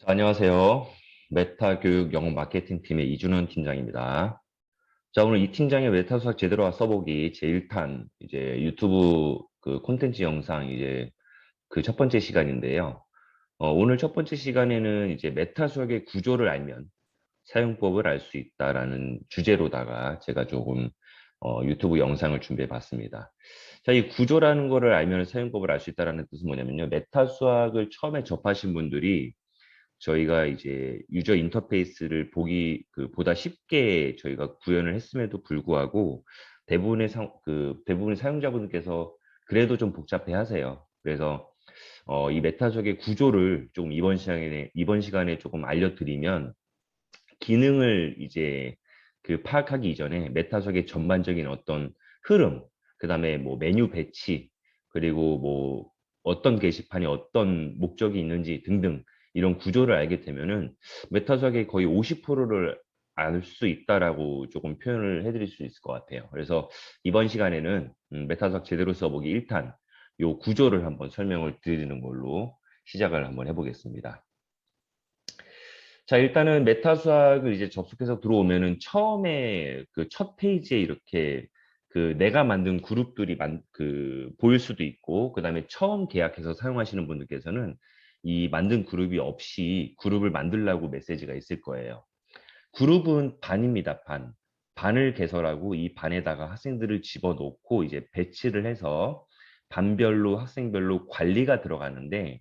자, 안녕하세요. 메타 교육 영어 마케팅 팀의 이준원 팀장입니다. 자, 오늘 이 팀장의 메타 수학 제대로 써보기 제1탄 이제 유튜브 그 콘텐츠 영상 이제 그 첫 번째 시간인데요. 오늘 첫 번째 시간에는 이제 메타 수학의 구조를 알면 사용법을 알 수 있다라는 주제로다가 제가 조금 유튜브 영상을 준비해 봤습니다. 자, 이 구조라는 거를 알면 사용법을 알 수 있다라는 뜻은 뭐냐면요. 메타 수학을 처음에 접하신 분들이 저희가 이제 유저 인터페이스를 보다 쉽게 저희가 구현을 했음에도 불구하고 대부분의 사용자분들께서 그래도 좀 복잡해 하세요. 그래서 이 메타적의 구조를 좀 이번 시간에 조금 알려드리면 기능을 이제 그 파악하기 이전에 메타적의 전반적인 어떤 흐름, 그다음에 뭐 메뉴 배치, 그리고 뭐 어떤 게시판이 어떤 목적이 있는지 등등 이런 구조를 알게 되면은 메타적의 거의 50%를 알 수 있다라고 조금 표현을 해드릴 수 있을 것 같아요. 그래서 이번 시간에는 메타적 제대로 써보기 1탄 요 구조를 한번 설명을 드리는 걸로 시작을 한번 해보겠습니다. 자, 일단은 메타 수학을 이제 접속해서 들어오면은 처음에 그 첫 페이지에 이렇게 그 내가 만든 그룹들이 보일 수도 있고, 그 다음에 처음 계약해서 사용하시는 분들께서는 이 만든 그룹이 없이 그룹을 만들라고 메시지가 있을 거예요. 그룹은 반입니다, 반. 반을 개설하고 이 반에다가 학생들을 집어넣고 이제 배치를 해서 반별로 학생별로 관리가 들어가는데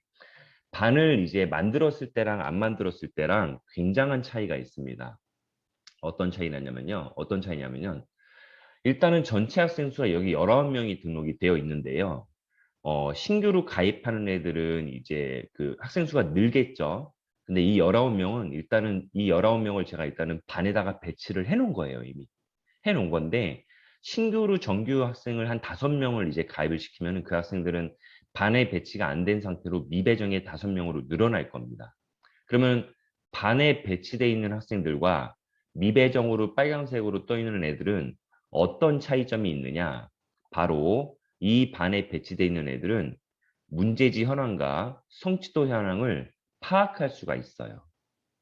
반을 이제 만들었을 때랑 안 만들었을 때랑 굉장한 차이가 있습니다. 어떤 차이냐면요. 일단은 전체 학생 수가 여기 19명이 등록이 되어 있는데요. 신규로 가입하는 애들은 이제 그 학생 수가 늘겠죠. 근데 이 19명은 일단은 이 19명을 제가 일단은 반에다가 배치를 해 놓은 거예요, 이미. 해 놓은 건데 신규로 정규 학생을 한 5명을 이제 가입을 시키면 그 학생들은 반에 배치가 안 된 상태로 미배정의 5명으로 늘어날 겁니다. 그러면 반에 배치되어 있는 학생들과 미배정으로 빨간색으로 떠 있는 애들은 어떤 차이점이 있느냐? 바로 이 반에 배치되어 있는 애들은 문제지 현황과 성취도 현황을 파악할 수가 있어요.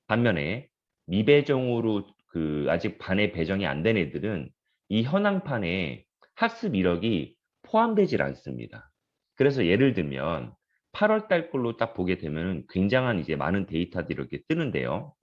반면에 미배정으로 그 아직 반에 배정이 안 된 애들은 이 현황판에 학습 이력이 포함되질 않습니다. 그래서 예를 들면 8월 달 걸로 딱 보게 되면 굉장한 이제 많은 데이터들이 이렇게 뜨는데요.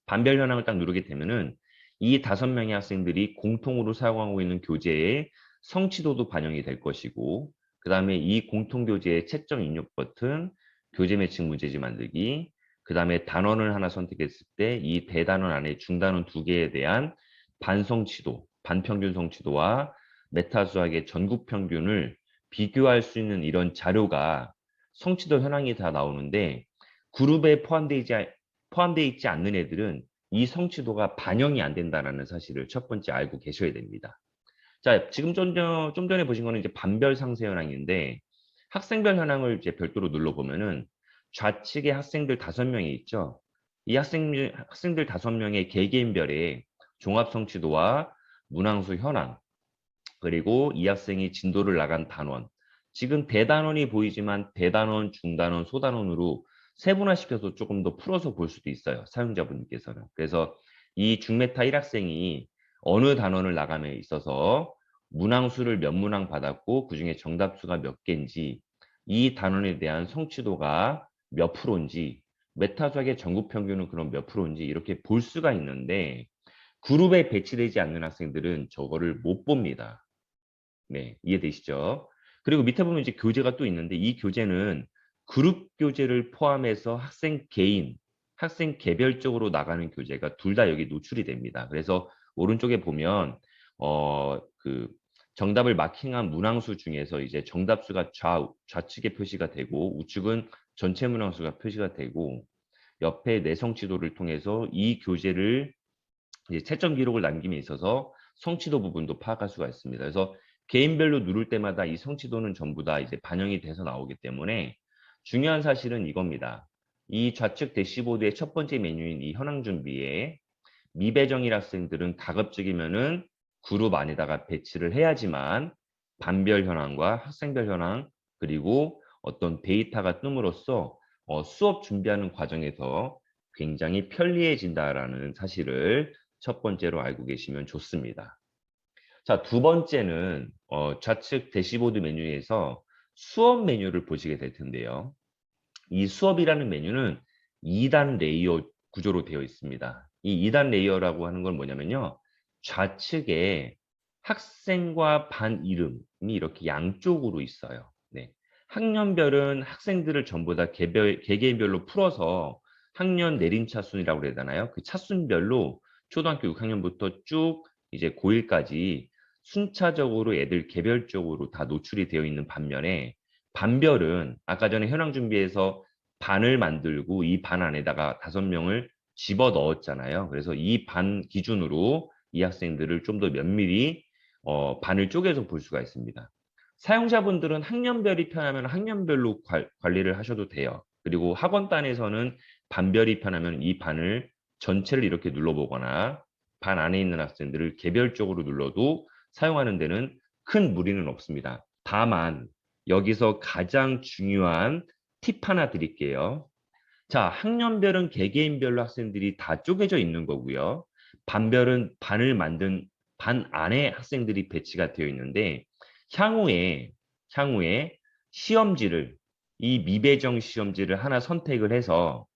반별 현황을 딱 누르게 되면은 이 5명의 학생들이 공통으로 사용하고 있는 교재의 성취도도 반영이 될 것이고, 그 다음에 이 공통 교재의 채점 입력 버튼, 교재 매칭 문제지 만들기, 그 다음에 단원을 하나 선택했을 때 이 대단원 안에 중단원 2개에 대한 반성취도, 반평균 성취도와 메타 수학의 전국 평균을 비교할 수 있는 이런 자료가 성취도 현황이 다 나오는데 그룹에 포함되어 있지 않는 애들은 이 성취도가 반영이 안 된다는 사실을 첫 번째 알고 계셔야 됩니다. 자, 지금 좀 전에 보신 거는 이제 반별 상세 현황인데 학생별 현황을 이제 별도로 눌러보면은 좌측에 학생들 5명이 있죠. 이 학생들 5명의 개개인별의 종합 성취도와 문항수 현황, 그리고 이 학생이 진도를 나간 단원, 지금 대단원이 보이지만 대단원, 중단원, 소단원으로 세분화시켜서 조금 더 풀어서 볼 수도 있어요. 사용자분께서는. 그래서 이 중메타 1학생이 어느 단원을 나감에 있어서 문항수를 몇 문항 받았고 그중에 정답수가 몇 개인지 이 단원에 대한 성취도가 몇 프로인지 메타수학의 전국 평균은 그럼 몇 프로인지 이렇게 볼 수가 있는데 그룹에 배치되지 않는 학생들은 저거를 못 봅니다. 네, 이해되시죠? 그리고 밑에 보면 이제 교재가 또 있는데 이 교재는 그룹 교재를 포함해서 학생 개별적으로 나가는 교재가 둘 다 여기 노출이 됩니다. 그래서 오른쪽에 보면 그 정답을 마킹한 문항수 중에서 이제 정답수가 좌측에 표시가 되고 우측은 전체 문항수가 표시가 되고 옆에 내성취도를 통해서 이 교재를 이제 채점 기록을 남김에 있어서 성취도 부분도 파악할 수가 있습니다. 그래서 개인별로 누를 때마다 이 성취도는 전부 다 이제 반영이 돼서 나오기 때문에 중요한 사실은 이겁니다. 이 좌측 대시보드의 첫 번째 메뉴인 이 현황 준비에 미배정일 학생들은 가급적이면은 그룹 안에다가 배치를 해야지만 반별 현황과 학생별 현황 그리고 어떤 데이터가 뜸으로써 수업 준비하는 과정에서 굉장히 편리해진다라는 사실을 첫 번째로 알고 계시면 좋습니다. 자, 두 번째는 좌측 대시보드 메뉴에서 수업 메뉴를 보시게 될 텐데요. 이 수업이라는 메뉴는 2단 레이어 구조로 되어 있습니다. 이 2단 레이어라고 하는 건 뭐냐면요. 좌측에 학생과 반 이름이 이렇게 양쪽으로 있어요. 네. 학년별은 학생들을 전부 다 개개인별로 풀어서 학년 내림차순이라고 그래야 되나요? 그 차순별로 초등학교 6학년부터 쭉 이제 고1까지 순차적으로 애들 개별적으로 다 노출이 되어 있는 반면에 반별은 아까 전에 현황 준비해서 반을 만들고 이 반 안에다가 5명을 집어 넣었잖아요. 그래서 이 반 기준으로 이 학생들을 좀 더 면밀히 반을 쪼개서 볼 수가 있습니다. 사용자분들은 학년별이 편하면 학년별로 관리를 하셔도 돼요. 그리고 학원단에서는 반별이 편하면 이 반을 전체를 이렇게 눌러보거나 반 안에 있는 학생들을 개별적으로 눌러도 사용하는 데는 큰 무리는 없습니다. 다만 여기서 가장 중요한 팁 하나 드릴게요. 자, 학년별은 개개인별로 학생들이 다 쪼개져 있는 거고요. 반별은 반을 만든 반 안에 학생들이 배치가 되어 있는데 향후에 시험지를 이 미배정 시험지를 하나 선택을 해서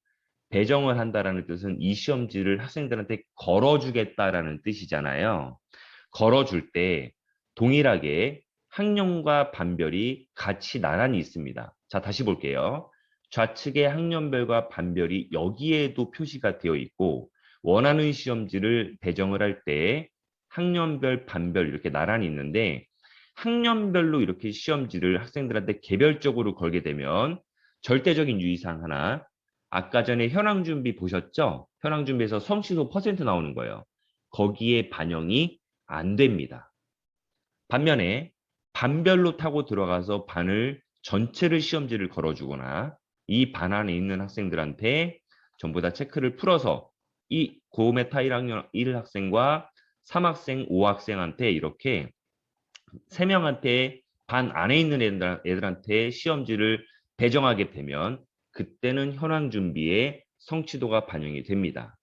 배정을 한다라는 뜻은 이 시험지를 학생들한테 걸어주겠다라는 뜻이잖아요. 걸어줄 때 동일하게 학년과 반별이 같이 나란히 있습니다. 자, 다시 볼게요. 좌측의 학년별과 반별이 여기에도 표시가 되어 있고 원하는 시험지를 배정을 할 때 학년별, 반별 이렇게 나란히 있는데 학년별로 이렇게 시험지를 학생들한테 개별적으로 걸게 되면 절대적인 유의사항 하나, 아까 전에 현황 준비 보셨죠? 현황 준비에서 성취도 퍼센트 나오는 거예요. 거기에 반영이 안 됩니다. 반면에 반별로 타고 들어가서 반을 전체를 시험지를 걸어주거나 이 반 안에 있는 학생들한테 전부 다 체크를 풀어서 이 고메타 1학년 1학생과 3학생, 5학생한테 이렇게 3명한테 반 안에 있는 애들한테 시험지를 배정하게 되면 그때는 현황 준비에 성취도가 반영이 됩니다.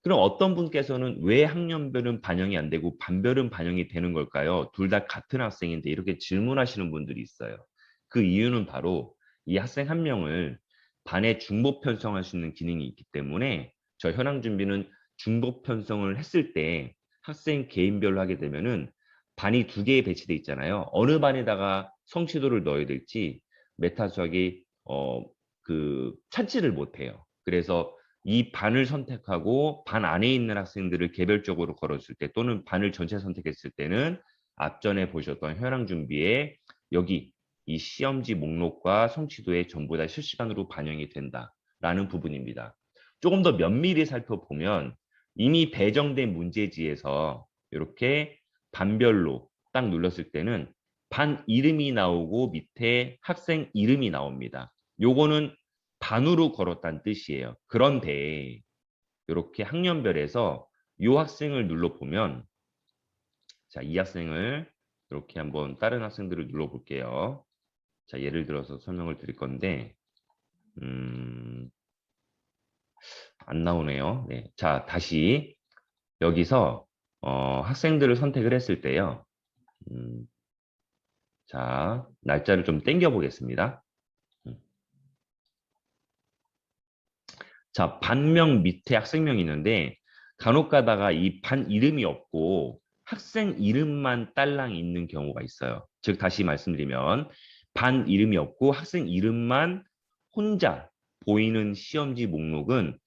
그럼 어떤 분께서는 왜 학년별은 반영이 안 되고 반별은 반영이 되는 걸까요? 둘 다 같은 학생인데 이렇게 질문하시는 분들이 있어요. 그 이유는 바로 이 학생 한 명을 반에 중복 편성할 수 있는 기능이 있기 때문에 저 현황 준비는 중복 편성을 했을 때 학생 개인별로 하게 되면은 반이 2개에 배치돼 있잖아요. 어느 반에다가 성취도를 넣어야 될지 메타 수학이 찾지를 못해요. 그래서 이 반을 선택하고 반 안에 있는 학생들을 개별적으로 걸었을 때 또는 반을 전체 선택했을 때는 앞전에 보셨던 현황 준비에 여기 이 시험지 목록과 성취도에 전부 다 실시간으로 반영이 된다라는 부분입니다. 조금 더 면밀히 살펴보면 이미 배정된 문제지에서 이렇게 반별로 딱 눌렀을 때는 반 이름이 나오고 밑에 학생 이름이 나옵니다. 요거는 반으로 걸었다는 뜻이에요. 그런데 이렇게 학년별에서 이 학생을 눌러보면 자, 이 학생을 이렇게 한번 다른 학생들을 눌러볼게요. 자, 예를 들어서 설명을 드릴 건데 안 나오네요. 네. 자, 다시 여기서 학생들을 선택을 했을 때요. 자, 날짜를 좀 땡겨 보겠습니다. 자, 반명 밑에 학생명이 있는데 간혹 가다가 이 반 이름이 없고 학생 이름만 딸랑 있는 경우가 있어요. 즉 다시 말씀드리면 반 이름이 없고 학생 이름만 혼자 보이는 시험지 목록은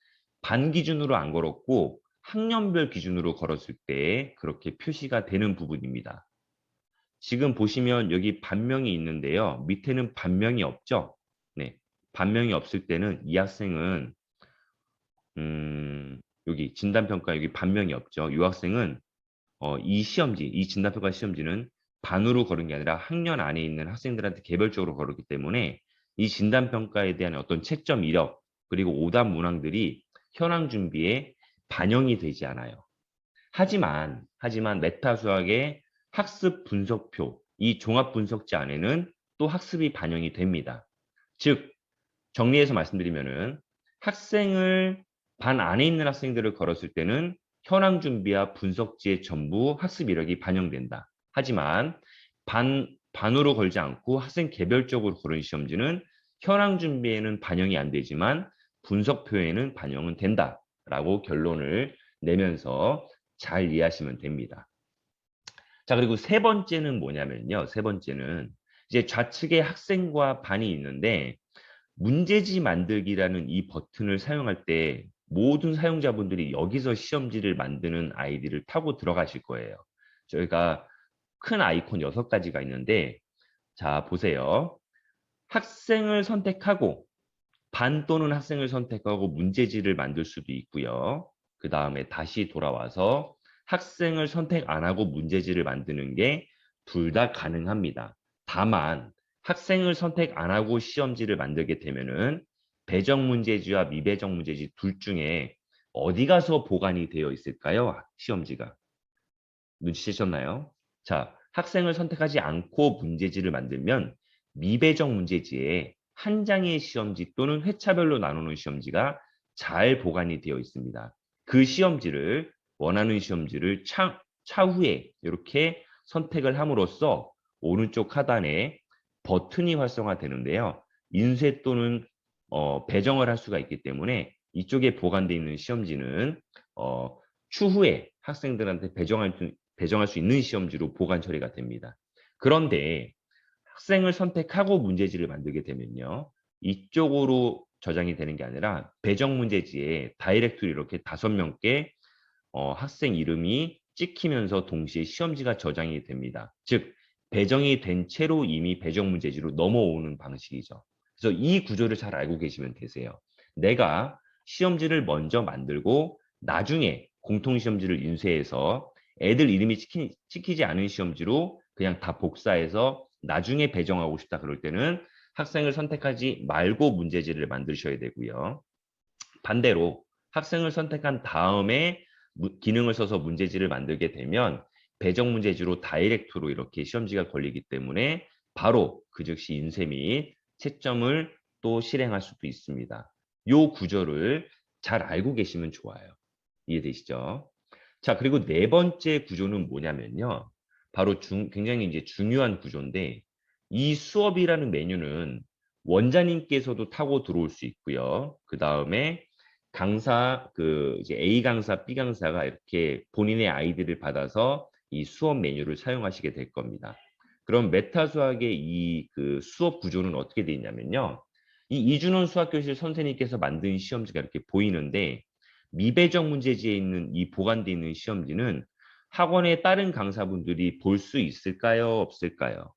반 기준으로 안 걸었고 학년별 기준으로 걸었을 때 그렇게 표시가 되는 부분입니다. 지금 보시면 여기 반명이 있는데요. 밑에는 반명이 없죠? 네. 반명이 없을 때는 이 학생은 여기 진단평가 여기 반명이 없죠. 이 학생은 이 시험지, 이 진단평가 시험지는 반으로 걸은 게 아니라 학년 안에 있는 학생들한테 개별적으로 걸었기 때문에 이 진단평가에 대한 어떤 채점 이력 그리고 오답 문항들이 현황 준비에 반영이 되지 않아요. 하지만 메타 수학의 학습 분석표, 이 종합 분석지 안에는 또 학습이 반영이 됩니다. 즉 정리해서 말씀드리면은 학생을 반 안에 있는 학생들을 걸었을 때는 현황 준비와 분석지에 전부 학습 이력이 반영된다. 하지만 반으로 걸지 않고 학생 개별적으로 고른 시험지는 현황 준비에는 반영이 안 되지만 분석 표에는 반영은 된다라고 결론을 내면서 잘 이해하시면 됩니다. 자, 그리고 세 번째는 뭐냐면요. 세 번째는 이제 좌측에 학생과 반이 있는데 문제지 만들기라는 이 버튼을 사용할 때 모든 사용자분들이 여기서 시험지를 만드는 아이디를 타고 들어가실 거예요. 저희가 큰 아이콘 6가지가 있는데 자, 보세요. 학생을 선택하고 반 또는 학생을 선택하고 문제지를 만들 수도 있고요. 그 다음에 다시 돌아와서 학생을 선택 안 하고 문제지를 만드는 게 둘 다 가능합니다. 다만 학생을 선택 안 하고 시험지를 만들게 되면은 배정 문제지와 미배정 문제지 둘 중에 어디 가서 보관이 되어 있을까요? 시험지가. 눈치채셨나요? 자, 학생을 선택하지 않고 문제지를 만들면 미배정 문제지에 한 장의 시험지 또는 회차별로 나누는 시험지가 잘 보관이 되어 있습니다. 그 시험지를 원하는 시험지를 차후에 이렇게 선택을 함으로써 오른쪽 하단에 버튼이 활성화되는데요. 인쇄 또는 배정을 할 수가 있기 때문에 이쪽에 보관되어 있는 시험지는 추후에 학생들한테 배정할 수 있는 시험지로 보관 처리가 됩니다. 그런데 학생을 선택하고 문제지를 만들게 되면요. 이쪽으로 저장이 되는 게 아니라 배정 문제지에 다이렉트로 이렇게 5명께 학생 이름이 찍히면서 동시에 시험지가 저장이 됩니다. 즉 배정이 된 채로 이미 배정 문제지로 넘어오는 방식이죠. 그래서 이 구조를 잘 알고 계시면 되세요. 내가 시험지를 먼저 만들고 나중에 공통시험지를 인쇄해서 애들 이름이 찍히지 않은 시험지로 그냥 다 복사해서 나중에 배정하고 싶다 그럴 때는 학생을 선택하지 말고 문제지를 만드셔야 되고요. 반대로 학생을 선택한 다음에 기능을 써서 문제지를 만들게 되면 배정 문제지로 다이렉트로 이렇게 시험지가 걸리기 때문에 바로 그 즉시 인쇄 및 채점을 또 실행할 수도 있습니다. 이 구조를 잘 알고 계시면 좋아요. 이해되시죠? 자, 그리고 네 번째 구조는 뭐냐면요. 바로 굉장히 이제 중요한 구조인데 이 수업이라는 메뉴는 원장님께서도 타고 들어올 수 있고요. 그 다음에 강사, 이제 A 강사, B 강사가 이렇게 본인의 아이디를 받아서 이 수업 메뉴를 사용하시게 될 겁니다. 그럼 메타 수학의 이 수업 구조는 어떻게 되어 있냐면요. 이 이준원 수학교실 선생님께서 만든 시험지가 이렇게 보이는데 미배정 문제지에 있는 이 보관되어 있는 시험지는 학원의 다른 강사분들이 볼 수 있을까요? 없을까요?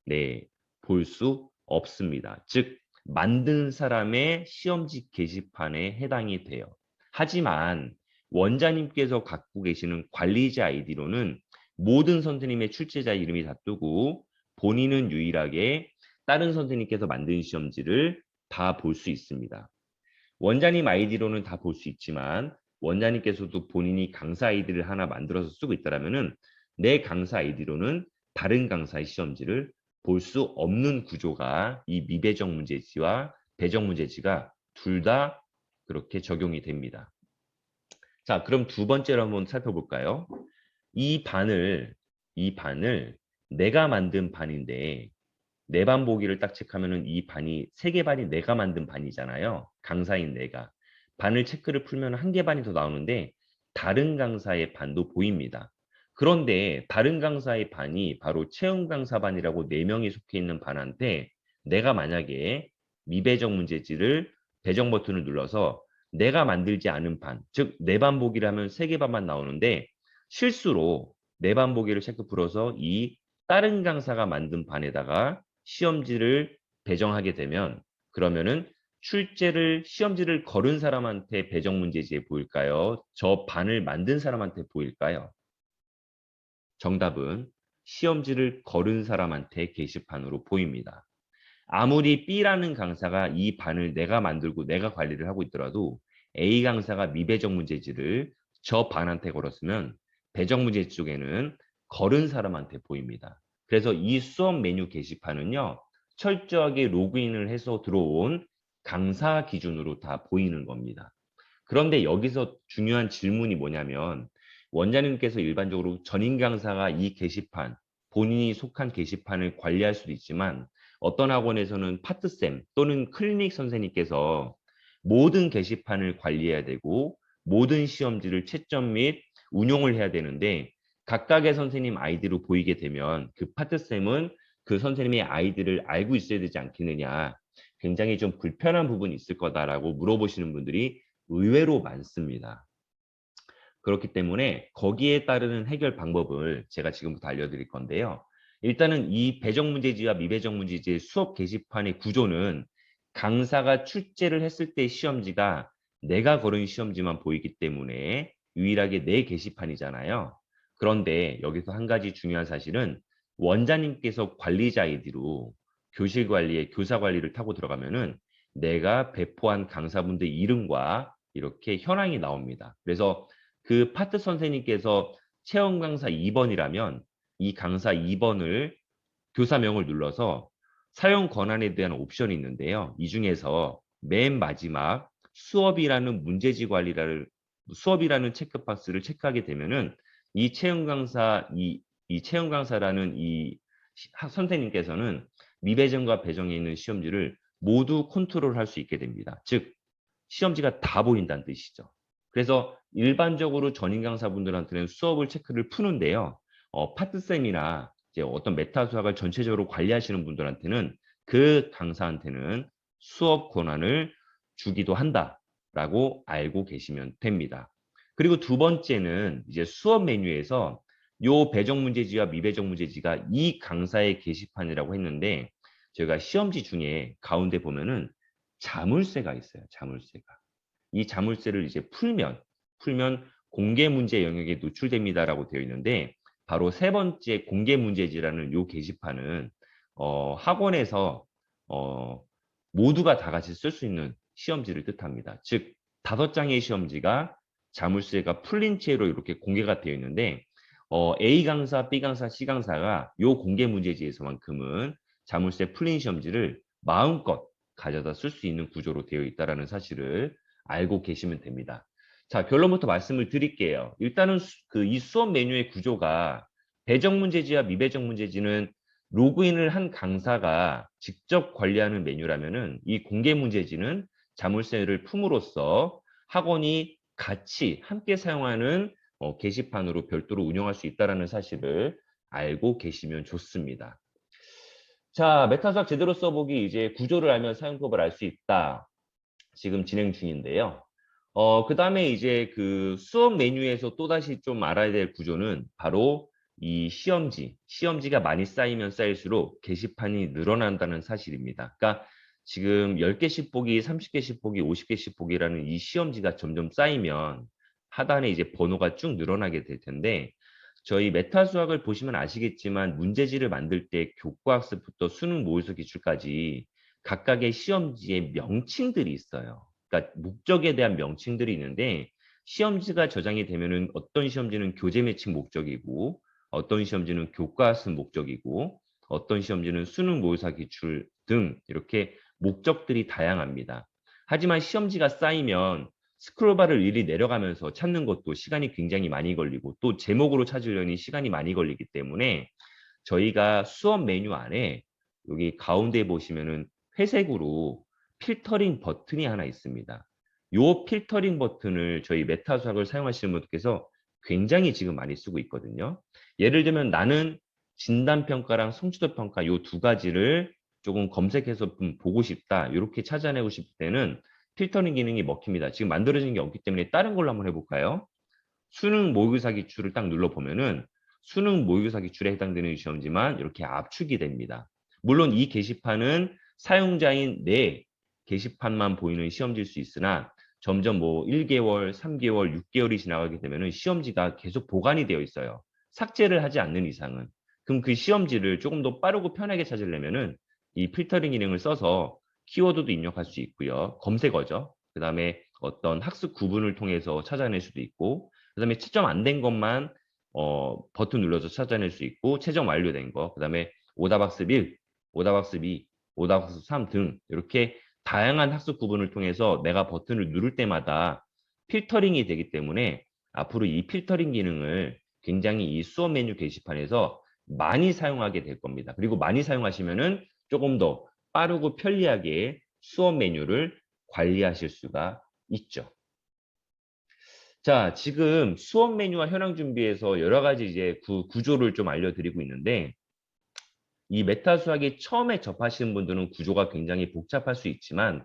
네, 볼 수 없습니다. 즉, 만든 사람의 시험지 게시판에 해당이 돼요. 하지만 원자님께서 갖고 계시는 관리자 아이디로는 모든 선생님의 출제자 이름이 다 뜨고 본인은 유일하게 다른 선생님께서 만든 시험지를 다 볼 수 있습니다. 원장님 아이디로는 다 볼 수 있지만 원장님께서도 본인이 강사 아이디를 하나 만들어서 쓰고 있다면은 내 강사 아이디로는 다른 강사의 시험지를 볼 수 없는 구조가 이 미배정 문제지와 배정 문제지가 둘 다 그렇게 적용이 됩니다. 자, 그럼 두 번째로 한번 살펴볼까요? 이 반을 내가 만든 반인데 내 반 보기를 딱 체크하면은 이 반이 3개 반이 내가 만든 반이잖아요. 강사인 내가. 반을 체크를 풀면 1개 반이 더 나오는데 다른 강사의 반도 보입니다. 그런데 다른 강사의 반이 바로 채용 강사 반이라고 4명이 속해 있는 반한테 내가 만약에 미배정 문제지를 배정 버튼을 눌러서 내가 만들지 않은 반, 즉 내 반 보기를 하면 3개 반만 나오는데 실수로 내 반 보기를 체크 풀어서 이 다른 강사가 만든 반에다가 시험지를 배정하게 되면 그러면은 시험지를 걸은 사람한테 배정 문제지에 보일까요? 저 반을 만든 사람한테 보일까요? 정답은 시험지를 걸은 사람한테 게시판으로 보입니다. 아무리 B라는 강사가 이 반을 내가 만들고 내가 관리를 하고 있더라도 A 강사가 미배정 문제지를 저 반한테 걸었으면 배정 문제 쪽에는 걸은 사람한테 보입니다. 그래서 이 수업 메뉴 게시판은요. 철저하게 로그인을 해서 들어온 강사 기준으로 다 보이는 겁니다. 그런데 여기서 중요한 질문이 뭐냐면 원장님께서 일반적으로 전임 강사가 이 게시판, 본인이 속한 게시판을 관리할 수도 있지만 어떤 학원에서는 파트쌤 또는 클리닉 선생님께서 모든 게시판을 관리해야 되고 모든 시험지를 채점 및 운용을 해야 되는데 각각의 선생님 아이디로 보이게 되면 그 파트쌤은 그 선생님의 아이디를 알고 있어야 되지 않겠느냐. 굉장히 좀 불편한 부분이 있을 거다라고 물어보시는 분들이 의외로 많습니다. 그렇기 때문에 거기에 따르는 해결 방법을 제가 지금부터 알려드릴 건데요. 일단은 이 배정 문제지와 미배정 문제지의 수업 게시판의 구조는 강사가 출제를 했을 때 시험지가 내가 걸은 시험지만 보이기 때문에 유일하게 내 게시판이잖아요. 그런데 여기서 한 가지 중요한 사실은 원장님께서 관리자 아이디로 교실 관리에 교사 관리를 타고 들어가면은 내가 배포한 강사분들 이름과 이렇게 현황이 나옵니다. 그래서 그 파트 선생님께서 체험 강사 2번이라면 이 강사 2번을 교사명을 눌러서 사용 권한에 대한 옵션이 있는데요. 이 중에서 맨 마지막 수업이라는 체크박스를 체크하게 되면은 이 체험 강사 이 체험 강사라는 이 선생님께서는 미배정과 배정에 있는 시험지를 모두 컨트롤할 수 있게 됩니다. 즉 시험지가 다 보인다는 뜻이죠. 그래서 일반적으로 전임 강사분들한테는 수업을 체크를 푸는데요. 파트쌤이나 이제 어떤 메타 수학을 전체적으로 관리하시는 분들한테는 그 강사한테는 수업 권한을 주기도 한다라고 알고 계시면 됩니다. 그리고 두 번째는 이제 수업 메뉴에서 요 배정 문제지와 미배정 문제지가 이 강사의 게시판이라고 했는데 저희가 시험지 중에 가운데 보면은 자물쇠가 있어요. 자물쇠가. 이 자물쇠를 이제 풀면 공개 문제 영역에 노출됩니다라고 되어 있는데 바로 세 번째 공개 문제지라는 요 게시판은 학원에서 어, 모두가 다 같이 쓸 수 있는 시험지를 뜻합니다. 즉 5장의 시험지가 자물쇠가 풀린 채로 이렇게 공개가 되어 있는데 A 강사, B 강사, C 강사가 요 공개 문제지에서만큼은 자물쇠 풀린 시험지를 마음껏 가져다 쓸 수 있는 구조로 되어 있다는 사실을 알고 계시면 됩니다. 자, 결론부터 말씀을 드릴게요. 일단은 이 수업 메뉴의 구조가 배정 문제지와 미배정 문제지는 로그인을 한 강사가 직접 관리하는 메뉴라면은 이 공개 문제지는 자물쇠를 품으로써 학원이 같이 함께 사용하는 게시판으로 별도로 운영할 수 있다는 사실을 알고 계시면 좋습니다. 자, 메타수학 제대로 써보기 이제 구조를 알면 사용법을 알 수 있다. 지금 진행 중인데요. 그 다음에 이제 그 수업 메뉴에서 또다시 좀 알아야 될 구조는 바로 이 시험지가 많이 쌓이면 쌓일수록 게시판이 늘어난다는 사실입니다. 그러니까 지금 10개씩 보기, 30개씩 보기, 50개씩 보기라는 이 시험지가 점점 쌓이면 하단에 이제 번호가 쭉 늘어나게 될 텐데 저희 메타 수학을 보시면 아시겠지만 문제지를 만들 때 교과학습부터 수능 모의고사 기출까지 각각의 시험지에 명칭들이 있어요. 그러니까 목적에 대한 명칭들이 있는데 시험지가 저장이 되면은 어떤 시험지는 교재 매칭 목적이고 어떤 시험지는 교과학습 목적이고 어떤 시험지는 수능 모의고사 기출 등 이렇게 목적들이 다양합니다. 하지만 시험지가 쌓이면 스크롤바를 일일이 내려가면서 찾는 것도 시간이 굉장히 많이 걸리고 또 제목으로 찾으려니 시간이 많이 걸리기 때문에 저희가 수업 메뉴 안에 여기 가운데 보시면은 회색으로 필터링 버튼이 하나 있습니다. 이 필터링 버튼을 저희 메타 수학을 사용하시는 분들께서 굉장히 지금 많이 쓰고 있거든요. 예를 들면 나는 진단평가랑 성취도평가 이 두 가지를 조금 검색해서 보고 싶다. 이렇게 찾아내고 싶을 때는 필터링 기능이 먹힙니다. 지금 만들어진 게 없기 때문에 다른 걸로 한번 해볼까요? 수능 모의고사 기출을 딱 눌러보면은 수능 모의고사 기출에 해당되는 시험지만 이렇게 압축이 됩니다. 물론 이 게시판은 사용자인 내 게시판만 보이는 시험지일 수 있으나 점점 뭐 1개월, 3개월, 6개월이 지나가게 되면은 시험지가 계속 보관이 되어 있어요. 삭제를 하지 않는 이상은. 그럼 그 시험지를 조금 더 빠르고 편하게 찾으려면은 이 필터링 기능을 써서 키워드도 입력할 수 있고요. 검색어죠. 그 다음에 어떤 학습 구분을 통해서 찾아낼 수도 있고 그다음에 채점 안 된 것만 버튼 눌러서 찾아낼 수 있고 채점 완료된 거, 그다음에 오답학습 1, 오답학습 2, 오답학습 3 등 이렇게 다양한 학습 구분을 통해서 내가 버튼을 누를 때마다 필터링이 되기 때문에 앞으로 이 필터링 기능을 굉장히 이 수업 메뉴 게시판에서 많이 사용하게 될 겁니다. 그리고 많이 사용하시면은 조금 더 빠르고 편리하게 수업 메뉴를 관리하실 수가 있죠. 자, 지금 수업 메뉴와 현황 준비에서 여러 가지 이제 구조를 좀 알려드리고 있는데, 이 메타 수학이 처음에 접하시는 분들은 구조가 굉장히 복잡할 수 있지만,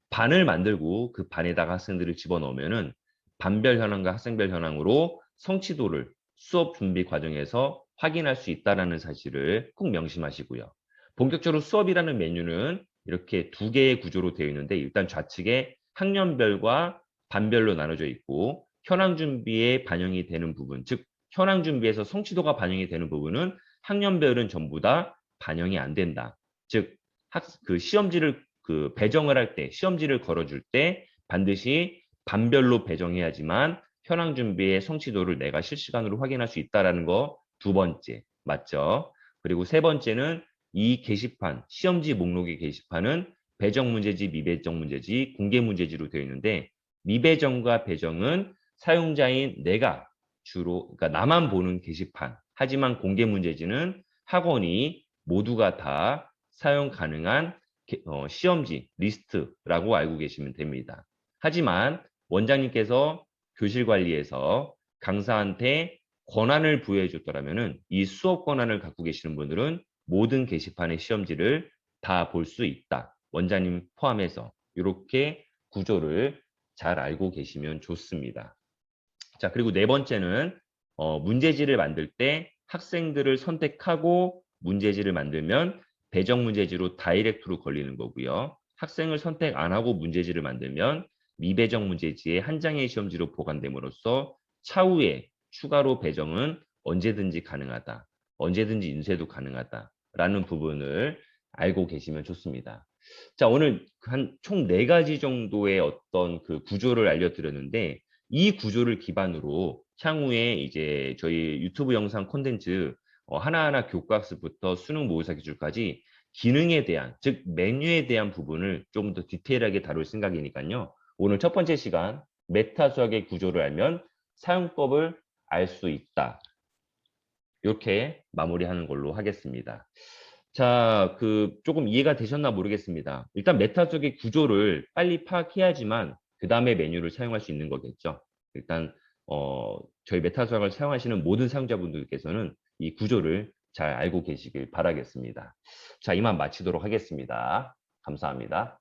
반을 만들고 그 반에다가 학생들을 집어넣으면은 반별 현황과 학생별 현황으로 성취도를 수업 준비 과정에서 확인할 수 있다는 사실을 꼭 명심하시고요. 본격적으로 수업이라는 메뉴는 이렇게 두 개의 구조로 되어 있는데, 일단 좌측에 학년별과 반별로 나눠져 있고, 현황 준비에 반영이 되는 부분, 즉 현황 준비에서 성취도가 반영이 되는 부분은 학년별은 전부 다 반영이 안 된다. 즉 그 시험지를 그 배정을 할 때, 시험지를 걸어줄 때 반드시 반별로 배정해야지만 현황 준비의 성취도를 내가 실시간으로 확인할 수 있다는 거 두 번째 맞죠? 그리고 세 번째는 이 게시판, 시험지 목록의 게시판은 배정 문제지, 미배정 문제지, 공개 문제지로 되어 있는데, 미배정과 배정은 사용자인 내가 주로, 그러니까 나만 보는 게시판. 하지만 공개 문제지는 학원이 모두가 다 사용 가능한 시험지 리스트라고 알고 계시면 됩니다. 하지만 원장님께서 교실 관리에서 강사한테 권한을 부여해 줬더라면 이 수업 권한을 갖고 계시는 분들은 모든 게시판의 시험지를 다 볼 수 있다. 원장님 포함해서 이렇게 구조를 잘 알고 계시면 좋습니다. 자, 그리고 네 번째는 문제지를 만들 때 학생들을 선택하고 문제지를 만들면 배정 문제지로 다이렉트로 걸리는 거고요. 학생을 선택 안 하고 문제지를 만들면 미배정 문제지의 한 장의 시험지로 보관됨으로써 차후에 추가로 배정은 언제든지 가능하다. 언제든지 인쇄도 가능하다라는 부분을 알고 계시면 좋습니다. 자, 오늘 한 총 네 가지 정도의 어떤 그 구조를 알려드렸는데, 이 구조를 기반으로 향후에 이제 저희 유튜브 영상 콘텐츠 하나하나 교과학습부터 수능 모의사 기출까지 기능에 대한, 즉 메뉴에 대한 부분을 조금 더 디테일하게 다룰 생각이니까요. 오늘 첫 번째 시간 메타 수학의 구조를 알면 사용법을 알 수 있다. 이렇게 마무리하는 걸로 하겠습니다. 자, 조금 이해가 되셨나 모르겠습니다. 일단 메타 수학의 구조를 빨리 파악해야지만 그 다음에 메뉴를 사용할 수 있는 거겠죠. 일단 저희 메타 수학을 사용하시는 모든 사용자분들께서는 이 구조를 잘 알고 계시길 바라겠습니다. 자, 이만 마치도록 하겠습니다. 감사합니다.